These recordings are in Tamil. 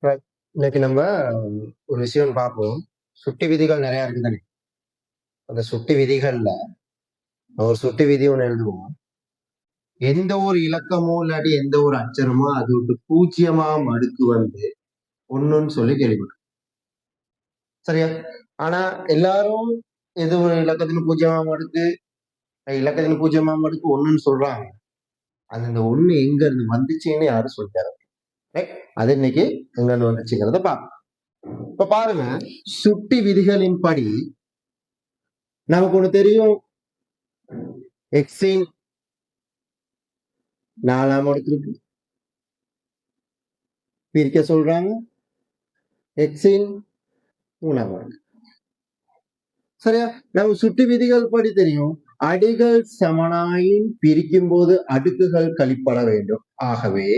Right. இன்னைக்கு நம்ம ஒரு விஷயம் பார்ப்போம். சுட்டி விதிகள் நிறைய இருக்கு தானே. அந்த சுட்டி விதிகள்ல ஒரு சுட்டி விதி ஒண்ணு எழுதுவோம். எந்த ஒரு இலக்கமோ இல்லாட்டி எந்த ஒரு அச்சரமோ அது விட்டு பூஜ்ஜியமாம் அடுக்கு வந்து ஒண்ணுன்னு சொல்லி கேள்விப்பட்டோம். சரியா? ஆனா எல்லாரும் எது ஒரு இலக்கத்தின் பூஜ்ஜியமாம் அடுக்கு இலக்கத்தின் பூஜ்ஜியமாம் அடுக்கு ஒண்ணுன்னு சொல்றாங்க. அது இந்த ஒண்ணு எங்க இருந்து வந்துச்சுன்னு யாரும் சொல்லிட்டாரு. அது இன்னைக்கு எங்க இருந்து வந்துச்சுங்கிறத பார்ப்போம். இப்ப பாருங்க, சுட்டி விதிகளின் படி நமக்கு ஒண்ணு தெரியும். எக்ஸின் 4ஆம் அடுக்கு பிரிக்க சொல்றாங்க. எக்ஸின் 3ஆம் அடுக்கு. சரியா? நம்ம சுட்டி விதிகள் படி தெரியும். அடிகள் சமனாயின் பிரிக்கும் போது அடுக்குகள் கழிப்பட வேண்டும். ஆகவே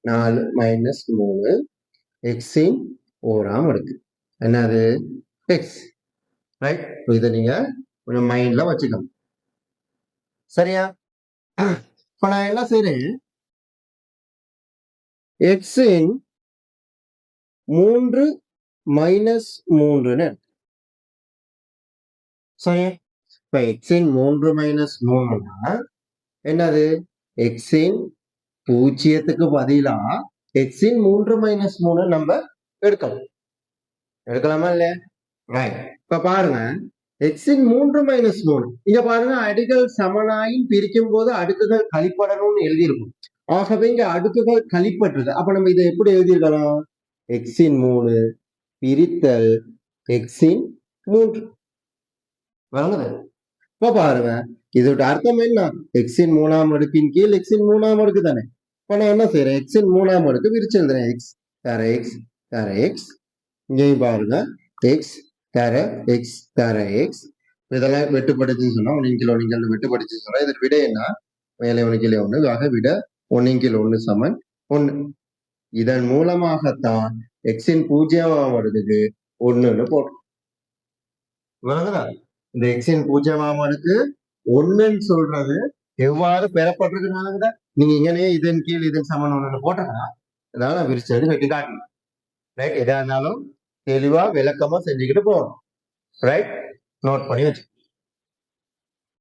4 - 3 எக்ஸின் 1ஆம் அடுக்கு. என்னது? எக்ஸ். ரைட்? இதை நீங்க கொஞ்சம் மைண்ட்ல வச்சுக்கணும். சரியா? இப்ப நான் என்ன செய்றேன்? எக்ஸின் 3 - 3ன்னு சரியா? இப்ப எக்ஸின் 3 - 3னா என்னது? எக்ஸின் 0க்கு பதிலா எக்ஸின் 3 - 3 நம்ம எடுக்கலாம். எடுக்கலாமா இல்லையா? ரைட். இப்ப பாருங்க, எக்ஸின் 3 - 3 இங்க பாருங்க, அடிகள் சமனாயின் பிரிக்கும் போது அடுக்குகள் கழிப்படணும்னு எழுதியிருக்கும். ஆகவே இங்க அடுக்குகள் கழிப்பற்றது. அப்ப நம்ம இதை எப்படி எழுதியிருக்கலாம்? எக்ஸின் 3 பிரித்தல் எக்ஸின் 3. வழங்குது. இப்ப பாருங்க, இதோட அர்த்தம் என்ன? எக்ஸின் 3ஆம் அடுக்கின் கீழ் எக்ஸின் 3ஆம் அடுக்கு தானே. இப்ப நான் என்ன செய்யறேன்? எக்ஸின் 3ஆம் அடுக்கு விரிச்சு எழுதுறேன். எக்ஸ் தர எக்ஸ் தர எக்ஸ். இங்கேயும் பாருங்க, எக்ஸ் தர எக்ஸ் தர எக்ஸ். இதெல்லாம் வெட்டுப்படுச்சுன்னு சொன்னா 1 கிலோ நீங்கள் வெட்டுப்படுச்சுன்னு சொன்னா இதற்கு விட என்ன? மேலே 1 கிலோ 1 ஆக விட 1 கிலோ 1 சமன் 1. இதன் மூலமாகத்தான் எக்ஸின் 0ஆம் அடுக்கு 1ன்னு போட்டோம். வழங்குதா? இந்த எக்ஸின் 0ஆம் அடுக்கு 1ன்னு சொல்றது எவ்வாறு பெறப்பட்டிருக்குனால நீங்க இங்கனே இதன் கீழ் இதன் சமன் 1ன்னு போட்டா அதனால விரிச்சது வெட்டி காட்டணும். ரைட்? எதா இருந்தாலும் தெளிவா விளக்கமா செஞ்சுக்கிட்டு போகணும். ரைட்? நோட் பண்ணி வச்சு